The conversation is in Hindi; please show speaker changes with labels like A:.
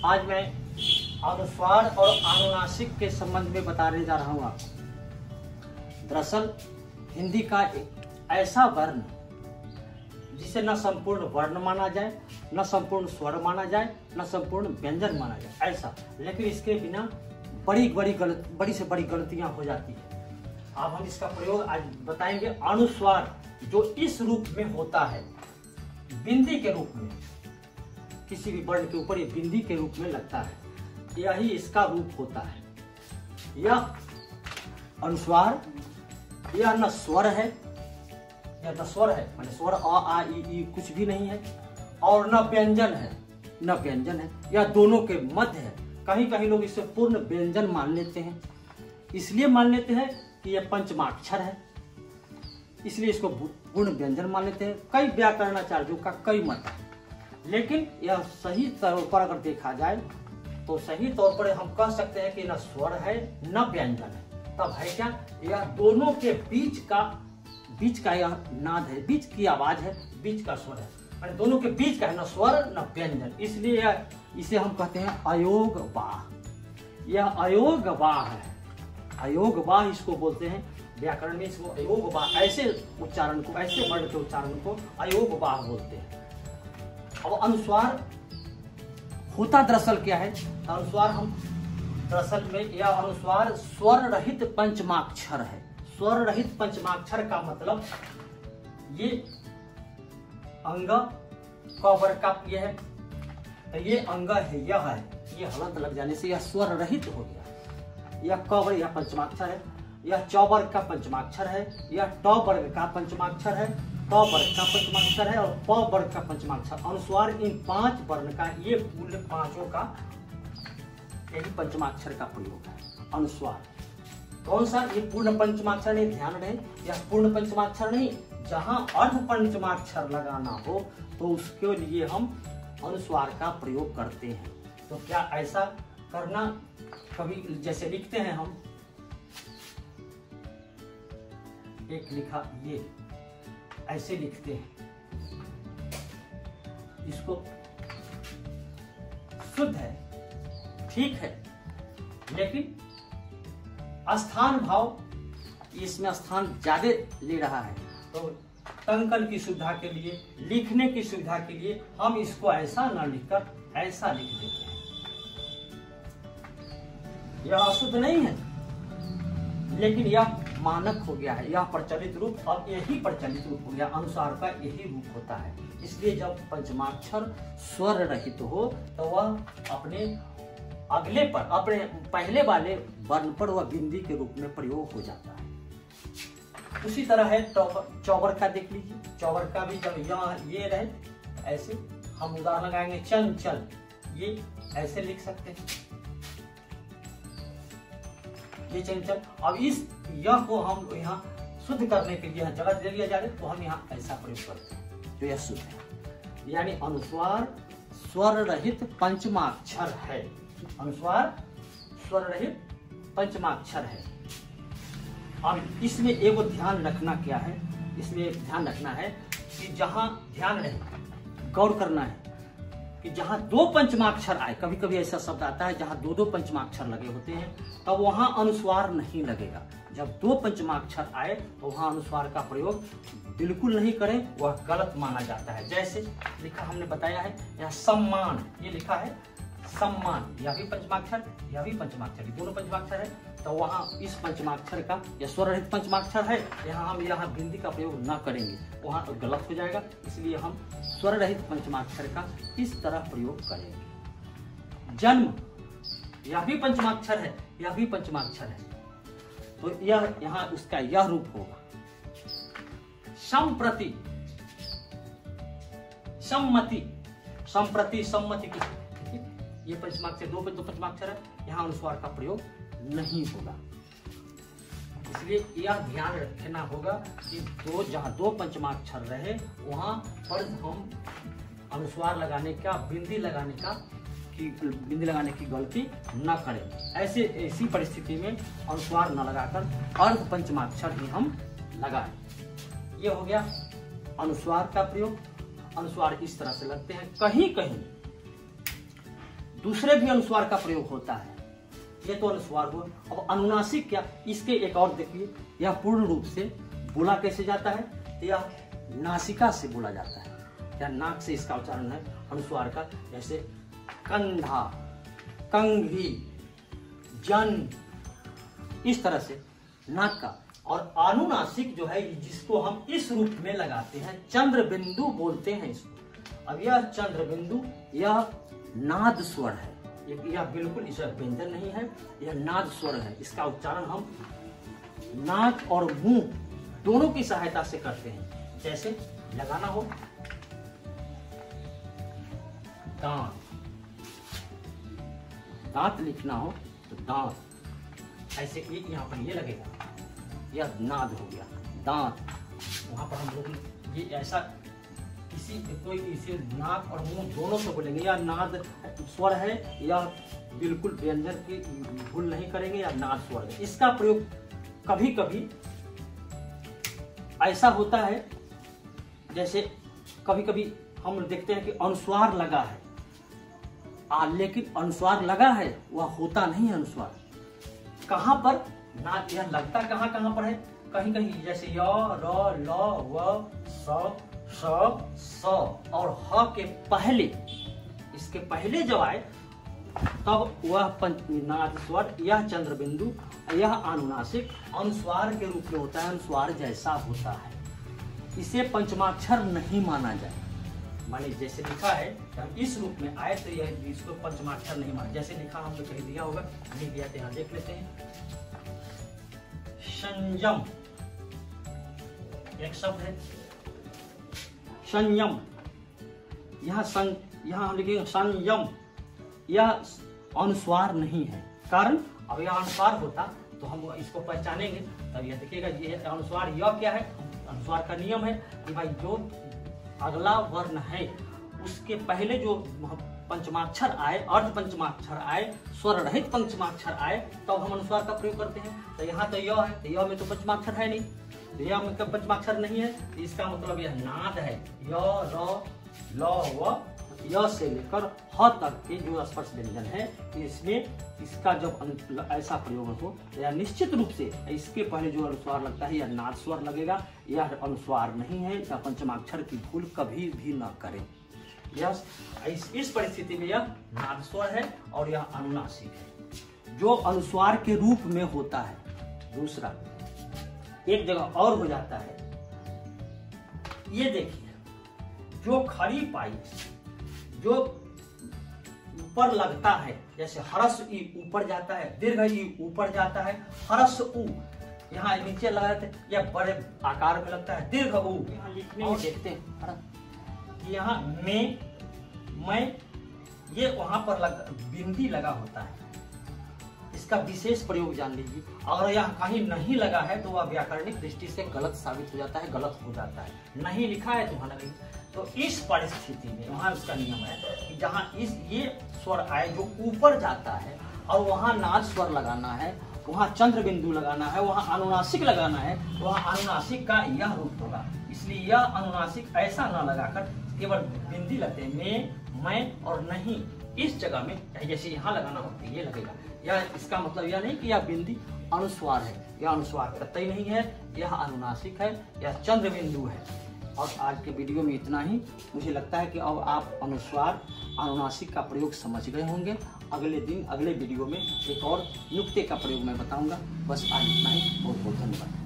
A: आज मैं अनुस्वार और अनुनासिक के संबंध में बताने जा रहा हूँ आपको। दरअसल हिंदी का एक ऐसा वर्ण जिसे न संपूर्ण वर्ण माना जाए, न संपूर्ण स्वर माना जाए, न संपूर्ण व्यंजन माना जाए, ऐसा, लेकिन इसके बिना बड़ी से बड़ी गलतियां हो जाती है। अब हम इसका प्रयोग आज बताएंगे। अनुस्वार जो इस रूप में होता है, बिंदी के रूप में, किसी भी वर्ण के ऊपर ये बिंदी के रूप में लगता है, यही इसका रूप होता है। यह अनुस्वार, यह न स्वर है, यह न स्वर है, माने स्वर अ आ ई कुछ भी नहीं है, और न व्यंजन है, न व्यंजन है, यह दोनों के मध्य है। कहीं कहीं लोग इसे पूर्ण व्यंजन मान लेते हैं, इसलिए मान लेते हैं कि यह पंचमाक्षर है, इसलिए इसको पूर्ण व्यंजन मान लेते हैं। कई व्याकरणाचार्यों का कई मत है, लेकिन यह सही तौर पर अगर देखा जाए तो सही तौर पर हम कह सकते हैं कि न स्वर है न व्यंजन है। तब है क्या? यह दोनों के बीच का यह नाद है, बीच की आवाज है, बीच का स्वर है, माने दोनों के बीच का है, न स्वर न व्यंजन, इसलिए इसे हम कहते हैं अयोगवाह। यह अयोगवाह है, अयोगवाह इसको बोलते हैं व्याकरण में, इसको अयोगवाह, ऐसे उच्चारण को, ऐसे वर्ण के उच्चारण को अयोगवाह बोलते हैं। अब अनुस्वार होता दरअसल क्या है? अनुस्वार दरअसल में यह अनुस्वार स्वर रहित पंचमाक्षर है। स्वर रहित पंचमाक्षर का मतलब ये अंग क वर्ग का ये है, तो ये अंग है, यह है, ये हलंत लग जाने से यह स्वर रहित हो गया। यह क वर्ग, यह पंचमाक्षर है, यह च वर्ग का पंचमाक्षर है, यह ट वर्ग का पंचमाक्षर है, ट वर्ग का पंचमाक्षर है, और प वर्ग का पंचमाक्षर। अनुस्वार इन 5 वर्ण का, ये पूर्ण पांचों का यही पंचमाक्षर का प्रयोग है। अनुस्वार कौन सा? ये पूर्ण पंचमाक्षर नहीं, ध्यान रहे, यह पूर्ण पंचमाक्षर नहीं। जहां अर्ध पंचमाक्षर लगाना हो तो उसके लिए हम अनुस्वार का प्रयोग करते हैं। तो क्या ऐसा करना? कभी जैसे लिखते हैं हम, एक लिखा, ये ऐसे लिखते हैं, इसको शुद्ध है, ठीक है, लेकिन स्थान भाव, इसमें स्थान ज्यादा ले रहा है, तो टंकन की सुविधा के लिए, लिखने की सुविधा के लिए हम इसको ऐसा न लिखकर ऐसा लिख देते हैं। यह अशुद्ध नहीं है, लेकिन यह मानक हो गया है, यह प्रचलित रूप, अब यही प्रचलित रूप हो गया, अनुसार का यही रूप होता है। इसलिए जब पंचमाक्षर स्वर रहित हो तो वह अपने अगले पर, अपने पहले वाले वर्ण पर वह बिंदी के रूप में प्रयोग हो जाता है। उसी तरह है चौवर का, देख लीजिए, चौवर का भी जब यहाँ ये रहे ऐसे, हम उदाहरण लगाएंगे चंचल, ये ऐसे लिख सकते हैं, ये चंचल। अब इस यह को हम यहाँ शुद्ध करने के लिए जगह दे दिया जाए तो हम यहाँ ऐसा प्रयोग करते हैं, जो यह शुद्ध है। यानी अनुस्वार स्वर रहित पंचमाक्षर है, अनुस्वार स्वर रहित पंचमाक्षर है। अब इसमें एक ध्यान रखना क्या है? इसमें एक ध्यान रखना है कि जहां ध्यान रहे, गौर करना है कि जहां 2 पंचमाक्षर आए, कभी कभी ऐसा शब्द आता है जहां 2 पंचमाक्षर लगे होते हैं, तब वहां अनुस्वार नहीं लगेगा। जब 2 पंचमाक्षर आए तो वहां अनुस्वार का प्रयोग बिल्कुल नहीं करें, वह गलत माना जाता है। जैसे लिखा हमने बताया है, यह सम्मान, ये लिखा है सम्मान, यह भी पंचमाक्षर, यह भी पंचमाक्षर, दोनों पंचमाक्षर है, तो वहां इस पंचमाक्षर का, यह स्वर रहित पंचमाक्षर है, हम यहाँ बिंदी का प्रयोग न करेंगे, वहां तो गलत हो जाएगा। इसलिए हम स्वर रहित पंचमाक्षर का इस तरह प्रयोग करेंगे। जन्म, यह भी पंचमाक्षर है, यह भी पंचमाक्षर है, तो यह यहाँ उसका यह रूप होगा। संप्रति, सम्मति, संप्रति, सम्मति, ये पंचमाक्षर, 2 पंचमाक्षर है, यहाँ अनुस्वार का प्रयोग नहीं होगा। इसलिए यह ध्यान रखना होगा कि जहाँ 2 पंचमाक्षर रहे वहां पर हम अनुस्वार लगाने का, बिंदी लगाने की गलती न करें। ऐसी परिस्थिति में अनुस्वार न लगाकर अर्ध पंचमाक्षर ही हम लगाएं। ये हो गया अनुस्वार का प्रयोग। अनुस्वार इस तरह से लगते हैं। कहीं कहीं दूसरे भी अनुस्वार का प्रयोग होता है। ये तो अनुस्वार हुआ। अब अनुनासिक क्या, इसके एक और देखिए, यह पूर्ण रूप से बोला कैसे जाता है, यह नासिका से बोला जाता है, या नाक से इसका उच्चारण है अनुस्वार का। जैसे कंधा, कंघी, जन, इस तरह से नाक का। और अनुनासिक जो है जिसको हम इस रूप में लगाते हैं, चंद्र बिंदु बोलते हैं इसको। अब यह चंद्र बिंदु यह नाद स्वर है, यह बिल्कुल इस व्यंजन नहीं है, यह नाद स्वर है। इसका उच्चारण हम नाक और मुंह दोनों की सहायता से करते हैं। जैसे लगाना हो दांत, दांत लिखना हो तो दांत, ऐसे एक यहाँ पर ये लगेगा, यह नाद हो गया दांत। वहां पर हम लोग ये ऐसा किसी कोई इसे नाक और मुंह दोनों से बोलेंगे, या नाद स्वर है, या बिल्कुल व्यंजन की भूल नहीं करेंगे, या नाद स्वर है। इसका प्रयोग कभी कभी ऐसा होता है, जैसे कभी कभी हम देखते हैं कि अनुस्वार लगा है, लेकिन अनुस्वार लगा है वह होता नहीं है अनुस्वार। कहां पर ना, यह लगता कहां कहां पर है, कहीं कहीं जैसे य, र, ल, व, स, स और ह के पहले, इसके पहले जब आए तब वह नाद स्वर, यह चंद्र बिंदु, यह अनुनासिक अनुस्वार के रूप में होता है, अनुस्वार जैसा होता है। इसे पंचमाक्षर नहीं माना जाए। माने जैसे लिखा है हम इस रूप में आए तो यह इसको पंचमाक्षर नहीं माना। जैसे लिखा हमने कहीं दिया होगा, नहीं दिया तो यहाँ देख लेते हैं। संयम एक शब्द है, संयम, यहाँ हम लिखेंगे संयम, यह अनुस्वार नहीं है। कारण अब यह अनुस्वार होता तो हम इसको पहचानेंगे, तब यह देखिएगा ये अनुस्वार। यह क्या है, अनुस्वार का नियम है कि भाई जो अगला वर्ण है उसके पहले जो पंचमाक्षर आए, अर्ध पंचमाक्षर आए, स्वर रहित पंचमाक्षर आए, तब हम अनुस्वार का प्रयोग करते हैं। तो यहाँ तो य है, तो य में तो पंचमाक्षर है नहीं, तो य में पंचमाक्षर नहीं है, तो इसका मतलब यह नाद है। य, र, ल, व, य से लेकर ह तक के जो स्पर्श व्यंजन है, इसमें इसका जब ऐसा प्रयोग हो, या निश्चित रूप से इसके पहले जो अनुस्वार लगता है यह नाद स्वर लगेगा, यह अनुस्वार नहीं है, या पंचमाक्षर की भूल कभी भी न करें। यह इस परिस्थिति में यह नाद स्वर है और यह अनुनासिक है, जो अनुस्वार के रूप में होता है। दूसरा एक जगह और हो जाता है, ये देखिए, जो खड़ी पाई जो ऊपर लगता है, जैसे हरस ई ऊपर जाता है, दीर्घ ई ऊपर जाता है, हरस ऊ यहाँ नीचे लगाते, यह बड़े आकार में लगता है, दीर्घ ऊ यहाँ लिखने में देखते हैं, यहाँ में, मैं, ये वहां पर बिंदी लगा होता है। इसका विशेष प्रयोग जान लीजिए। अगर यह कहीं नहीं लगा है तो वह व्याकरणिक दृष्टि से गलत साबित हो जाता है, गलत हो जाता है। नहीं लिखा है तो वहां लगेगा। तो इस परिस्थिति में वहां उसका नियम है कि जहां ये स्वर आए जो ऊपर जाता है और वहां नाद स्वर लगाना है, वहां चंद्र बिंदु लगाना है, वहां अनुनासिक लगाना है, वहां अनुनासिक का यह रूप होगा। इसलिए यह अनुनासिक ऐसा न लगाकर केवल बिंदी लगते हैं, मैं और नहीं, इस जगह में जैसे यहाँ लगाना हो तो ये लगेगा। यह इसका मतलब यह नहीं कि यह बिंदी अनुस्वार है, यह अनुस्वार कतई नहीं है, यह अनुनासिक है, यह चंद्र बिंदु है। और आज के वीडियो में इतना ही। मुझे लगता है कि अब आप अनुस्वार अनुनासिक का प्रयोग समझ गए होंगे। अगले दिन अगले वीडियो में एक और नुक्ते का प्रयोग मैं बताऊंगा। बस आज इतना ही। बहुत बहुत धन्यवाद।